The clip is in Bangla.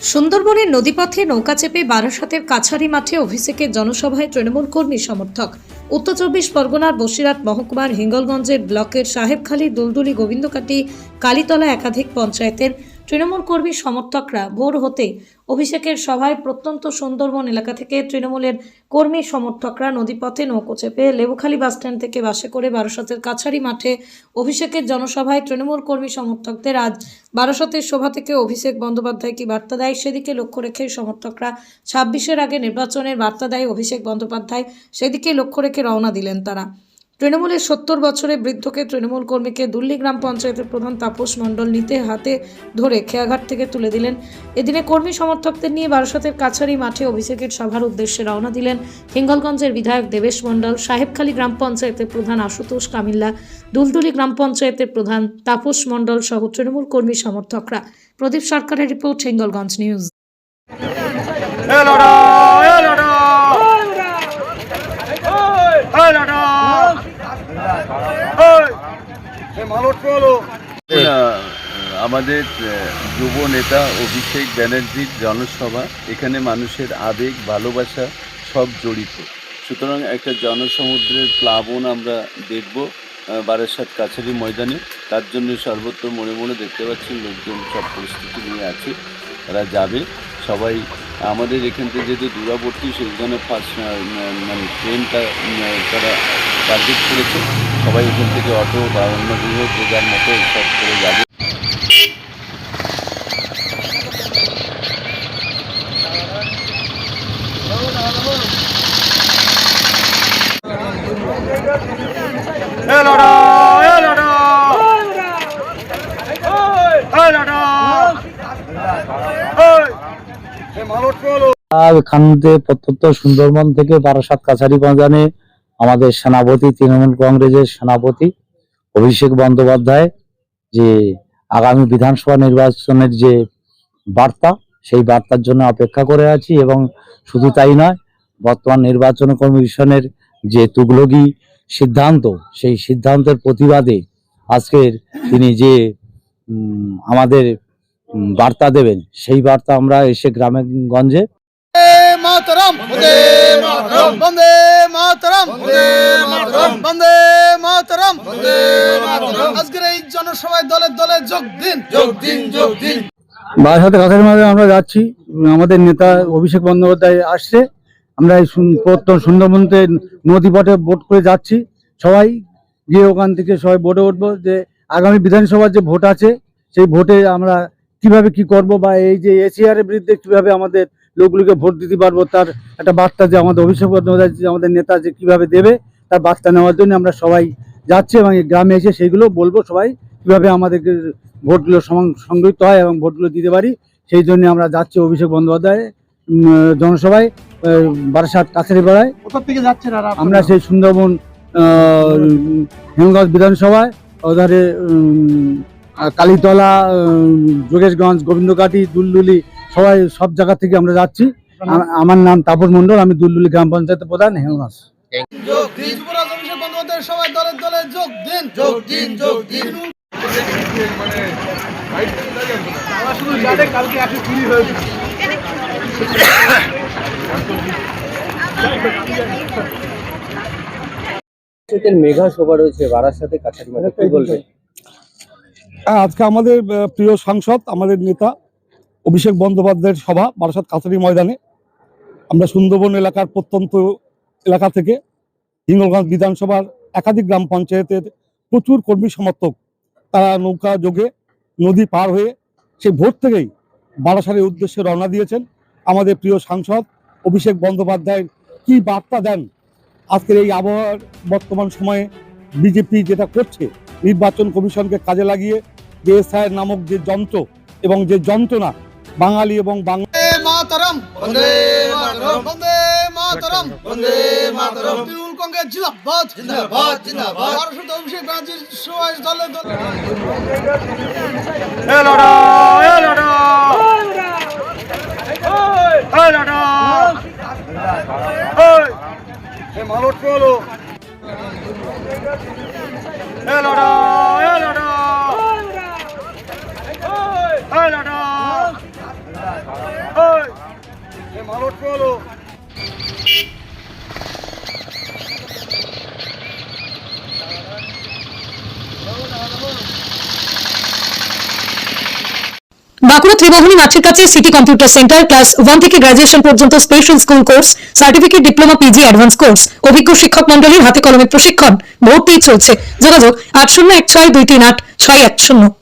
সুন্দরবনের নদীপথে নৌকা চেপে বারাসতের কাছারি মাঠে অভিষেকের জনসভায় তৃণমূল কর্মী সমর্থক। উত্তর চব্বিশ পরগনার বসিরহাট মহকুমার হিঙ্গলগঞ্জের ব্লকের সাহেবখালী, দুলদুলি, গোবিন্দকাটি, কালীতলা একাধিক পঞ্চায়েতের তৃণমূল কর্মী সমর্থকরা ভোর হতে অভিষেকের সভায় প্রত্যন্ত সুন্দরবন এলাকা থেকে তৃণমূলের কর্মী সমর্থকরা নদীপথে নৌকো চেপে লেবুখালী বাসস্ট্যান্ড থেকে বাসে করে বারাসতের কাছারি মাঠে অভিষেকের জনসভায় তৃণমূল কর্মী সমর্থকদের আজ বারাসতের সভা থেকে অভিষেক বন্দ্যোপাধ্যায় কি বার্তা দেয় সেদিকে লক্ষ্য রেখে সমর্থকরা 26-এর আগে নির্বাচনের বার্তা দেয় অভিষেক বন্দ্যোপাধ্যায়, সেদিকে লক্ষ্য রেখে রওনা দিলেন তারা। তৃণমূলের 70 বছরের বৃদ্ধকে তৃণমূল কর্মীকে দুল্লি গ্রাম পঞ্চায়েতের প্রধান তাপস মণ্ডল নিতে হাতে ধরে খেয়াঘাট থেকে তুলে দিলেন। এদিনে কর্মী সমর্থকদের নিয়ে বারাসতের কাছারি মাঠে অভিষেকের সভার উদ্দেশ্যে রওনা দিলেন হিঙ্গলগঞ্জের বিধায়ক দেবেশ মণ্ডল, সাহেবখালী গ্রাম পঞ্চায়েতের প্রধান আশুতোষ কামিল্লা, দুলদুলি গ্রাম পঞ্চায়েতের প্রধান তাপস মণ্ডল সহ তৃণমূল কর্মী সমর্থকরা। প্রদীপ সরকারের রিপোর্ট, হিঙ্গলগঞ্জ নিউজ। আমাদের যুব নেতা অভিষেক ব্যানার্জির জনসভা, এখানে মানুষের আবেগ, ভালোবাসা সব জড়িত। সুতরাং একটা জনসমুদ্রের প্লাবন আমরা দেখব বারাসাত কাছারি ময়দানে। তার জন্য সর্বত্র মনে মনে দেখতে পাচ্ছেন লোকজন সব পরিস্থিতি নিয়ে আছে, তারা যাবে সবাই। আমাদের এখান থেকে যেহেতু দূরবর্তী, সেইখানে ফার্স্ট ট্রেনটা তারা টার্গেট করেছে। সবাই এখান থেকে অটো বা অন্য বিভিন্ন যে যার মতো সব করে যাবে। এখানে প্রত্যন্ত সুন্দরবন থেকে বারাসাত কাছারি ময়দানে আমাদের সেনাপতি, তৃণমূল কংগ্রেসের সেনাপতি অভিষেক বন্দ্যোপাধ্যায় যে আগামী বিধানসভা নির্বাচনের যে বার্তা, সেই বার্তার জন্য অপেক্ষা করে আছি। এবং শুধু তাই নয়, বর্তমান নির্বাচন কমিশনের যে তুগলকি সিদ্ধান্ত, সেই সিদ্ধান্তের প্রতিবাদে আজকের তিনি যে আমাদের বার্তা দেবেন, সেই বার্তা আমরা এসে গ্রামে গঞ্জে মাতরম বন্দে মাতরম বন্দে মাতরম বন্দে মাতরম বন্দে মাতরম বন্দে মাতরম। আজকের এই জনসভায় দলে দলে যোগ দিন, যোগ দিন, যোগ দিন। বারাসাত কাছারি ময়দানে আমরা যাচ্ছি, আমাদের নেতা অভিষেক বন্দ্যোপাধ্যায় আসছে। আমরা এই সুন্দরবনতে নদীপথে ভোট করে যাচ্ছি। সবাই গিয়ে ওখান থেকে সবাই ভোটে উঠবো যে আগামী বিধানসভার যে ভোট আছে, সেই ভোটে আমরা কিভাবে কি করব, বা এই যে এসিআরের বিরুদ্ধে কিভাবে আমাদের লোকগুলোকে ভোট দিতে পারবো, তার একটা বার্তা যে আমাদের অভিষেক বন্দ্যোপাধ্যায় আমাদের নেতা যে কিভাবে দেবে, তার বার্তা নেওয়ার জন্য আমরা সবাই যাচ্ছি। এবং এই গ্রামে এসে সেইগুলো বলবো সবাই কিভাবে আমাদের ভোটগুলো সংগৃহীত হয় এবং ভোটগুলো দিতে পারি। সেই জন্য আমরা যাচ্ছি অভিষেক বন্দ্যোপাধ্যায় জনসভায় বারাসাত কাছারি পাড়ায়। কোথা থেকে যাচ্ছেন? আর আমরা সেই সুন্দরবন হিঙ্গলগঞ্জ বিধানসভায়, ওধারে কালীতলা, যোগেশগঞ্জ, গোবিন্দকাটি, দুলদুলি, সবাই সব জায়গা থেকে আমরা যাচ্ছি। আমার নাম তাপস মণ্ডল, আমি দুলদুলি গ্রাম পঞ্চায়েতের প্রধান, হিঙ্গলগঞ্জ। অভিষেক বন্দ্যোপাধ্যায় সবাই দলে দলে যোগ দিন, যোগ দিন, যোগ দিন। মেঘা সভা রয়েছে বারাসাতে কাছারি মাঠে, কি বলবেন? আজকে আমাদের প্রিয় সাংসদ, আমাদের নেতা অভিষেক বন্দ্যোপাধ্যায়ের সভা বারাসাত কাছারি ময়দানে। আমরা সুন্দরবন এলাকার প্রত্যন্ত এলাকা থেকে হিঙ্গলগঞ্জ বিধানসভার একাধিক গ্রাম পঞ্চায়েতের প্রচুর কর্মী সমর্থক, তারা নৌকা যোগে নদী পার হয়ে সেই ভোর থেকেই বারাসাতের উদ্দেশ্যে রওনা দিয়েছেন। আমাদের প্রিয় সাংসদ অভিষেক বন্দ্যোপাধ্যায় কি বার্তা দেন আজকের এই আবহাওয়ার বর্তমান সময়ে বিজেপি যেটা করছে, নির্বাচন কমিশনকে কাজে লাগিয়ে যে এসআইআর নামক যে যন্ত্র এবং যে যন্ত্রণা বাঙালি এবং মাতরম বন্দে মাতরম বন্দে মাতরম বন্দে মাতরম। তৃণমূল কংগ্রেস জিন্দাবাদ, জিন্দাবাদ, জিন্দাবাদ। বারাসাত অভিষেক ব্যানার্জির সবাই দলে দলে বাঁকুড়া ত্রিমোহনী মাঠের কাছে সিটি কম্পিউটার সেন্টার ক্লাস 1 থেকে গ্রাজুয়েশন পর্যন্ত special school course, certificate, diploma, PG, advance course, অভিজ্ঞ শিক্ষক মন্ডলীর হাতে কলমে প্রশিক্ষণ, ভর্তি চলছে। যোগাযোগ 8016238610।